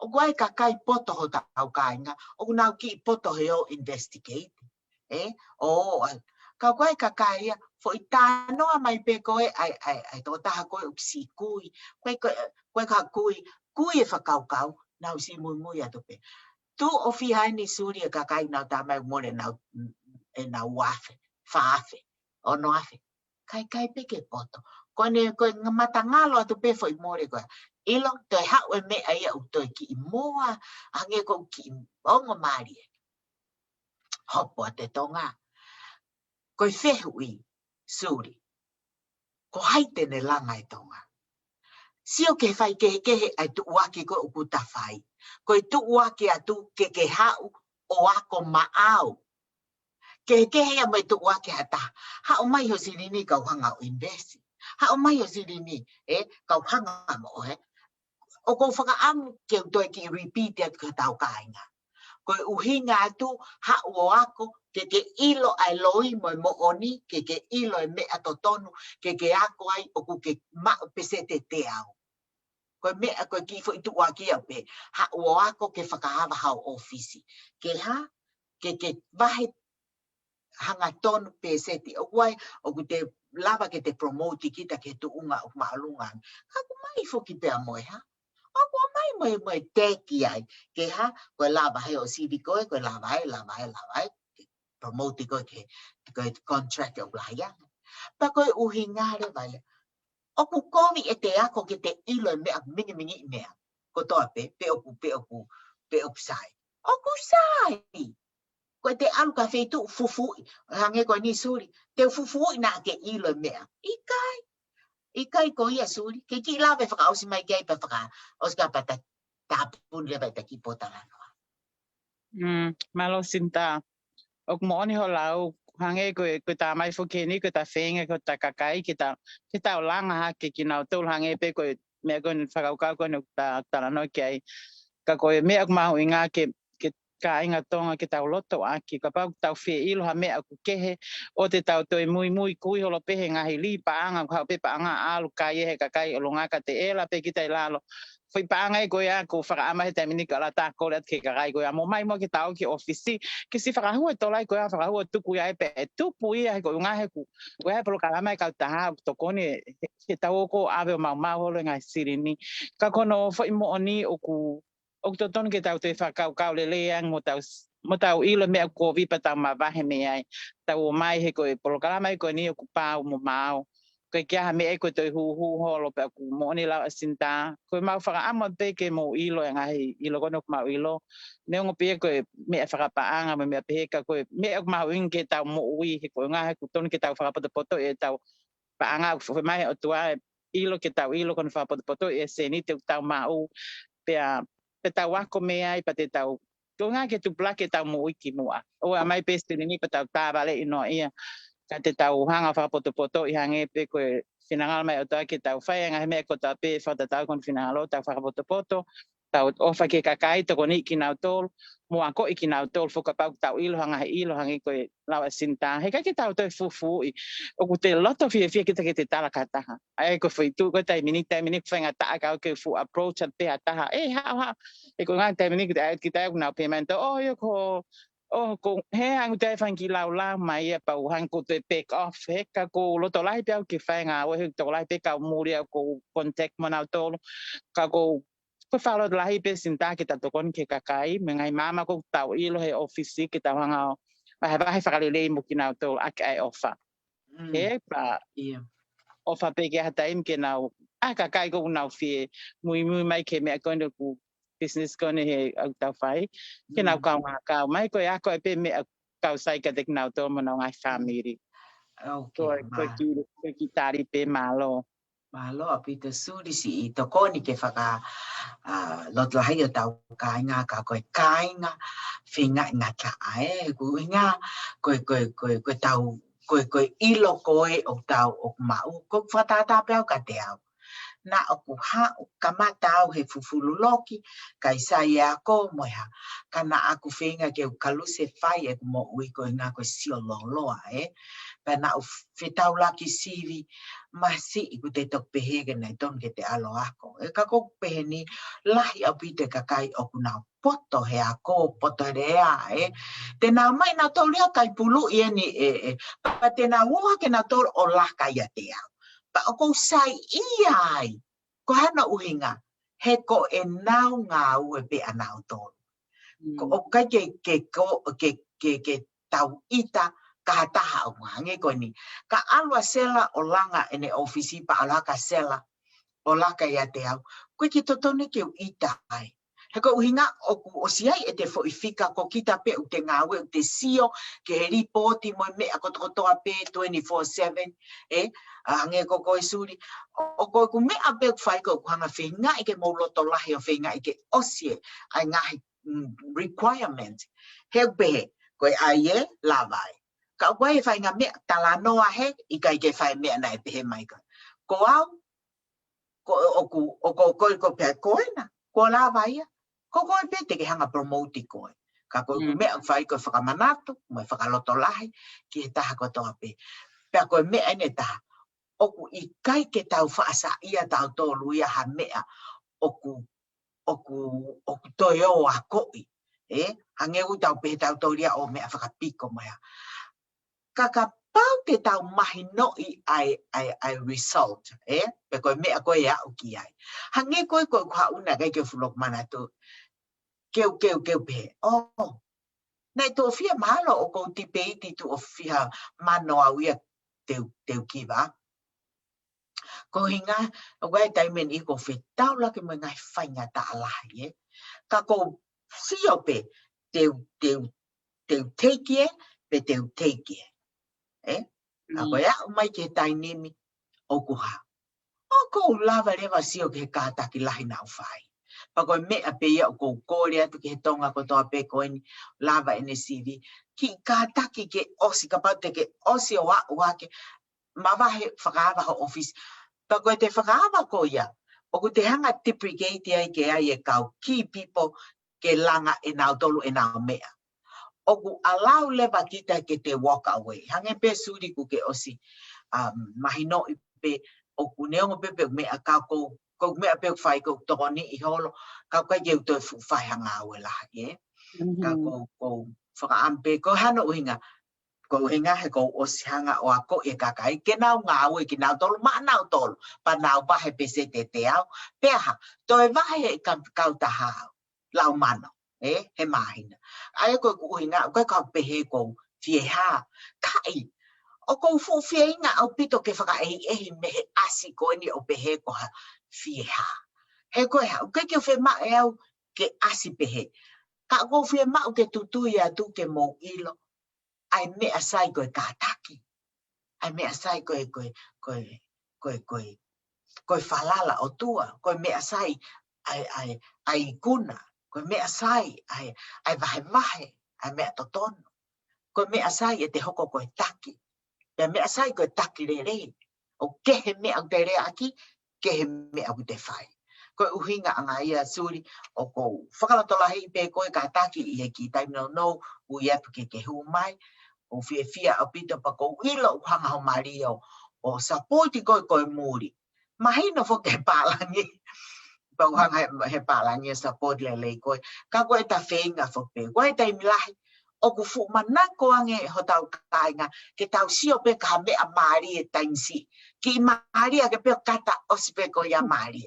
o guai ka kai poto ho ta au kāinga, o nau ki poto he o investigate. Ka guai ka kai ia, fo i tānoa mai pe koe, ai tō taha koe si kui, koe ka kui e whakaukau, nau si mui atu pe. Tu o whihai ni suri e ka kai nau tā mai umore nau wafe, whaafe, o no afe. Kai pe ke poto. Koe ngamata ngalo atu pe fo i more koe. Ilo, toi hau e mea ia u toi ki i moa, hange ko ki i ongo maari e. Hopo a te tonga. Koe whehu i suri. Ko haite ne langa i tonga. Sio ke whai kehe ai tu uaki ko ukuta whai. Koe tu uaki atu ke hau o ako maau. Kehe a mai tu uaki hata. Hau mai ho sirini kau hanga o investi. Hau mai ho sirini kau hanga mo he. O kou whakaamu ke utoi ki repeat atu ka tau kāinga. Koe uhinga atu hau o ako ke ilo ai loi mo oni, ke ilo e mea to tonu, ke ako ai o ku ke mao pese te au. Koe mea koe ki fo i tu waki au pe, hau o ako ke whakahawa hau ofisi. Ke wahe hanga tonu pese te o guai, o ku te lava ke te promote kita ke tu unga o maalunga. Haku mai fo ki pea moe ha? Ako mai moe teki ai. Ke koe lava he o sivi koe lava ai. Promote koe ke contract o blaya. Pa koe uhingare vai. Oku kovi e te ako ke te ilo e mea mingi mea. Ko toa pe oku sai. Oku sai. Koe te alu ka whetu fufui. Hange koe ni suri. Te fufui na ke ilo e mea. Ikai ko ia suri. Ke ki lawe whakaosi mai kei pa whaka. Oska pa ta tapun lewa ta ki potala noa. Malo sinta. Ok mo ni ho lau hange ko ta mai fo ke ni ko ta fenga ko ta kakai ki ta langa ha ke ki na to hange pe ko me ko ni fa ka ko no ta no ke ai ka ko me ak ma inga ke ka inga tonga ke tau loto aki ka pau tau fe ilo ha me aku kehe o te tau toi mui kui holo pehe ngahi li paanga ka pe paanga alu kai he ka kai olonga ka te ela pe kita ilalo foi paanga e goia ko faka ama he tamini ka la ta ko let ke kai goia mo mai mo ke tau ki ofisi ke si faka hua to lai goia faka hua tu ku ia pe tu pu ia ko nga he ku goia pro kala mai ka ta to koni ke tau ko ave ma holo ngai sirini ka kono foi mo oni o ku o to ton ke tau te whakau le leang mo tau ilo mea ko vipa tau ma vahe me ai tau o mai he koe polokala mai koe ni o ku pāu mo mau koe kia ha me e koe toi hu holo pe aku mo ni lau asinta koe mau whaka ama pe ke mo ilo e ngahi ilo kono ku mau ilo neongo pia koe mea whakapaanga me mea peheka koe mea ku mau inge tau mo ui he koe ngahi ku ton ke tau whakapoto e tau paanga koe mai o tua ilo ke tau ilo kono whakapoto e se ni te tau mau pea pe tau ako me ai pa te tau ko nga ke tu plake tau mo iki moa o a mai peste ni pa tau ta vale ino ia ka te tau hanga fa poto i hange pe ko finanga mai o ta ke tau fai nga me ko ta pe fa tau kon finalo tau fa poto tau o fa ke kakai to koni ki na tol mo ako iki na tol fo ka pau tau ilo hanga ilo hange ko la sinta he ka ke tau to fu o ku te loto fi ke te tala kata ai ko foi tu ko tai mini fa nga ta ka ke fu approach te ata ha e ko nga tai mini kita na payment o yo ko ko he ang te fan ki la mai pa hang ko te pick off he ka ko loto lai pe ki fa nga o he to lai pe ka muri ko contact mo na tol ka ko ko falo la hi pe sinta kita to kon ke kakai me ngai mama ko tau ilo he office kita hanga ha ba fa le mo kina to ak ai ofa he pa ofa pe ke hata im ke na kakai ko na fi muy mai ke me ko ndo ku business ko ne he tau fai ke na ka mai ko ya ko pe me ka sai ka tek na to mo na ngai family okay ko ki tari pe malo malo apita suri si to koni ke faka lot la hayo tau kainga ka ko kainga finga nga ka ai ku nga ko tau ko ilo ko o tau o mau ko fatata pe ka te au na o ha o kamata o he fufulu loki kai sai ako mo ha kana aku finga ke kaluse fai e mo ui ko nga ko sio loa pa na o fitau laki sivi masi i te tok pehe ke nei ton ke te alo ako e ka ko pehe ni lahi au pite kakai o kuna poto he ako poto rea te na mai na tolia kai pulu i ni pa te na ua ke na tol o laka ia te au pa o ko sai iai ko hana uhinga he ko e nau ngā ue pe anau tolu ko o kai ke tau ita ka taha o hange ko ni ka alwa sela o langa ene ofisi pa alaka sela o laka ia te au ko ki totone ke ita ai he ko uhinga o siai e te fo ifika ko kita pe u te ngawe u te sio ke ripoti mo me ako toa pe 24/7 ange ko suri o ko ku me ape fai ko hanga finga ke mo loto lahi o finga ke osie ai ngahi requirement he be ko ai lavai ka wai fai nga me tala no he i kai ke fai me na pe mai ko au ko pe ko na ko lavai ko pe te ke hanga promote ko ka ko me fai ko fa manato mo fa loto lahi ki ta ko to pe ko me ene ta oku i kai ke tau whaasa ia tau tōlu ia ha mea oku toio a koi. Hangeu tau pe tau tōria o mea whakapiko mea. Kaka pau te tau mahi noi ai result. Pe koe mea koe au ki ai. Hange koe kua una kai ke fulok mana tu. Keu pe. Nei tō fia mahalo o kou tipe iti tu o fia mano au ia teu kiwa. Ko hinga wai taimen i ko fitau la ke mo ngai fainga ta alahi ka ko siope teu take pe teu take ako ya mai ke tainimi o ko ha o ko lava leva sio ke ka ta ki lahi na fai Pako mea pe ia o kou kore atu ki he tonga ko toa pe ko ni lava NCV. Ki kātaki ke osi ka pau te ke osi o wake mawahe whakaava ho office. Pako e te whakaava ko ia. O ku te hanga deprecate ai ke ai e kau key people ke langa e nau tolu e nau mea. O ku allow leva kita ke te walk away. Hange pe suri ku ke osi mahino i pe o ku neongo pe pe mea kau ko mea pe whai ko tokoni i holo kau kai keu toi whai hanga awe laha e. Ka ko whakaampe ko hano uhinga. Ko uhinga he ko osi hanga o ako e kakai ke nau ngā awe ki nau tolu maa nau tolu pa nau bahe pe se te au. Peha, toi vahe e kau tahau lau mano. He mahina. Ai ko uhinga ko ka pehe ko fieha kai. O ko fu fieinga au pito ke whaka ehi me he asi ko ni o pehe ko ha fieha. He ko ha ke ke fe ma au ke asi pehe. Ka ko fe ma ke tutu ya tu ke mo ilo. Ai me asai ko ka taki. Ai me asai ko falala o tua. Ko me asai ai kuna. Ko me asai ai vahe. Ai me totono. Ko me asai e te hoko ko taki. Ya me asai ko taki re. O ke he me au te rea aki, ke he me au te whai. Ko uhinga anga ia suri, o ko whakalatola hei pe koe ka taki i he ki taimino no, ui atu ke hu mai, o fia au pito pa ko ilo uhanga ho mario, o sapoti koe muri. Mahino fo ke palangi, pa uhanga he palangi sapoti lei koe, ka koe ta whenga fo pe, koe ta imilahi, o ku fu manako ange ho tau kainga ke tau sio pe ka me a mari e tainsi ki mari ke pe kata o sipe ko ya mari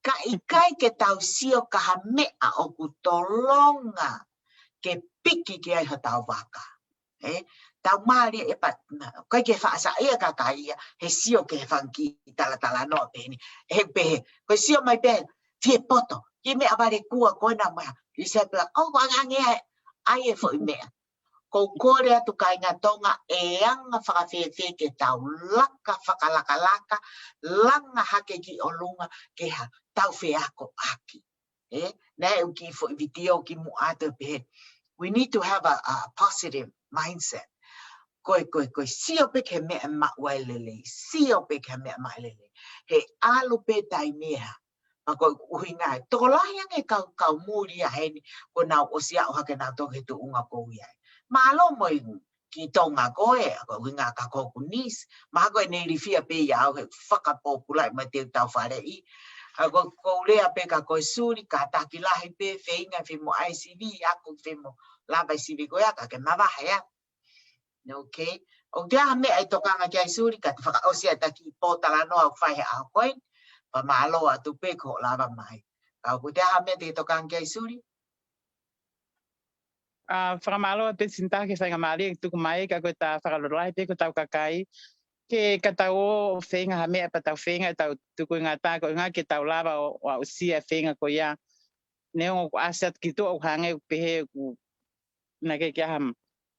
ka ikai ke tau sio ka me a o ku tolonga ke piki ke ai ho tau waka tau mari e pa kai ke fa sa e ka kai he sio ke fanki tala no pe ni he pe ko sio mai pe fie poto ki me avare kua ko na ma i se pla o wa nge ai e foi mea. Ko kore atu kai ngā tonga e anga whakawhiwhi ke tau laka whakalaka langa hake ki o lunga ke ha tau whiako aki. Nē u ki foi video ki mu atu pe. We need to have a positive mindset. Koe sio pe ke mea mawelele. Sio pe ke mea mawelele. He alu pe tai mea. Ko uhinga toko lahi ange kau muri a heni ko nau osia o hake nau toke tu unga ko uiai. Malo mo ki tonga koe ko uhinga ka ko kunis ma ko nei rifia pe ia o he whakapopulai ma te tau whare i ko lea pe ka koe suri ka taki lahi pe wheinga whimo ICV ako whimo lava ICV koe aka ke mawaha ya. Okay. O te aha mea i tokanga ki ai suri ka te whaka osia taki pōtala noa whaihe a koe pa malo atu pe ko lava mai. Ka ko te aha mea te tokanga ki ai suri? Whakamalo pe sinta ke whainga maari e tuku mai ka koe ta whakalorolai pe ko tau kakai ke ka tau o whenga ha mea pa tau whenga tau tuku ngā tā ko ngā ke tau lava o sia whenga ko ia neongo ko asat ki to o hange pehe ku na ke kia ham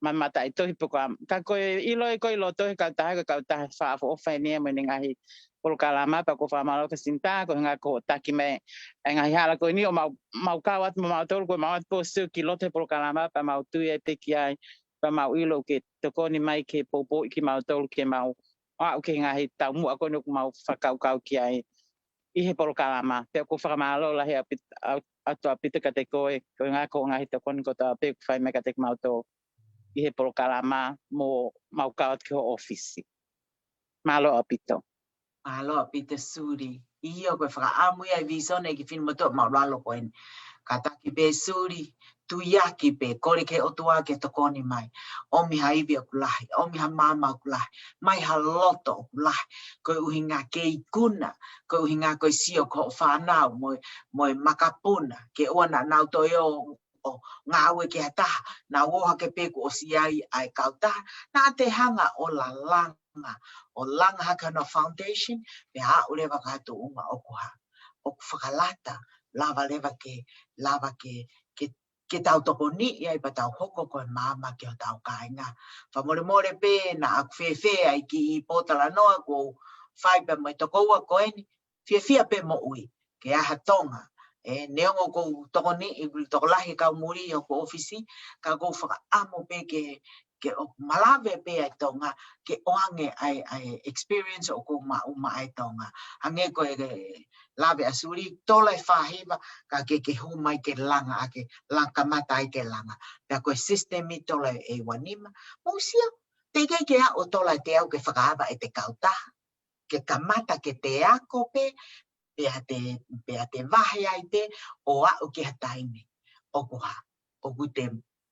mamata i tohi poko am ka koe ilo e koe ilo tohi kau taha whaafo o whainea mo ni ngahi polo kalama pa ko whamalo ka sinta ko ngā ko taki me ngahi hala ko ni o mau kawat mo mau tolu ko mau at po su ki lote polo kalama pa mau tui e te ki ai pa mau ilo ke toko ni mai ke popo ki mau tolu ke mau ke ngahi tau mua ko nuk mau whakau ki ai i he polo kalama pe ko whamalo la he atu apita ka te koe ko ngā ko ngahi toko ni ko ta pe ko whai me ka te mau tolu i he polo kalama mo mau kawat ki ho ofisi malo apito. Malo apita suri. Iyo koe whakaamu ia i visone ki whinu matua mau ralo koe ni. Ka taki pe suri, tu yaki pe, kore ke otua ke tokoni mai. Omi ha iwi o kulahi, omi ha mama o kulahi, mai ha loto o kulahi. Koe uhinga ke ikuna, koe uhinga koe sio ko whanau, moe makapuna, ke oana nau toi o ngā aue ke hataha, nā woha ke peku o siai ai kautaha, nā te hanga o la langa, o langa haka no foundation, pe ha urewa kato unga okuha, o whakalata, lava ke tau toko ni ia i pa tau hoko koe mama ke o tau kainga. Whamore pe na aku whewhe ai ki i pōtala noa ko whaipa mai toko ua koe ni, whiawhia pe mo ui, ke aha tonga, neongo ko tokoni tokolahi ka muri o ko ofisi ka ko whaka amo pe ke o malawe pe ai tonga ke oange ai experience o ko uma ai tonga ange ko lawe asuri tola whahiwa ka ke humai ke langa ake langa mata ai ke langa pe ko system i tola e wanima musia te ke o tola te au ke whakaava e te kauta ke kamata ke te ako pe pea te wahe ai te o au ke hataine o kuha o ku te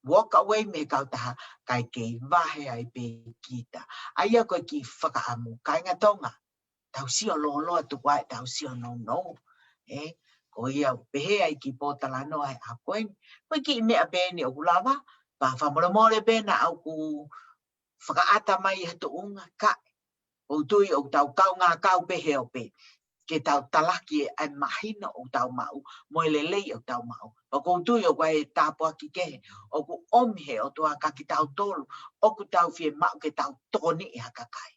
walk away me kautaha kai ke wahe ai pe kita aia ko ki whakaamu kai ngā tonga tau sio lo tu wai tau sio no ko ia pehe ai ki potala no ai a koe ko ki me a bene o kulawa pa whamoromore bena au ku whakaata mai hatu unga ka o tui o tau kau ngā kau pehe o pe ke tau talaki ai mahina o tau mau mo lelei o tau mau o ko tui o kai tapua ki ke o ku omhe o tua ka ki tau tolu o ku tau fie mau ke tau toni e hakakai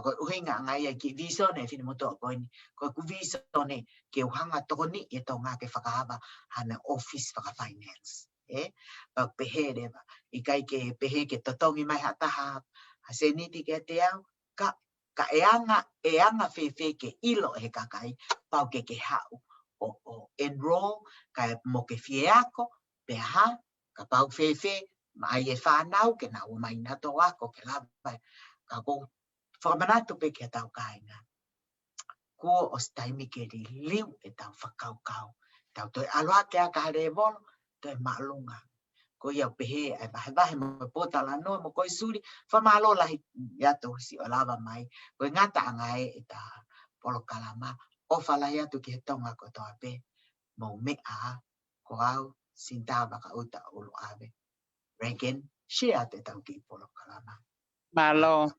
ko uhinga ngai ki viso ne fini moto ko ni ko ku viso ne ke uhanga toni e tonga ke whakaava hana office whaka finance pa pehe reba i kai ke pehe ke totongi mai hataha haseniti ke te au ka eanga fefe ke ilo he kakai pau ke hau o enroll ka mo ke fiako pe ha ka pau fefe mai e whanau ke na o mai na to ako ke lava ka ko whamanato pe ke tau kainga ko o staimi ke ri liu e tau whakau tau toi aloa ke a ka revolo toi maalunga ko ia pehe ai vahe mo potala no mo koi suri famalo la ya to si olava mai ko ngata ngai eta polo kalama o fala ya to ke tonga ko to ape mo me a ko au sintava ka uta ulu ave regen share te tau ki polo kalama Malo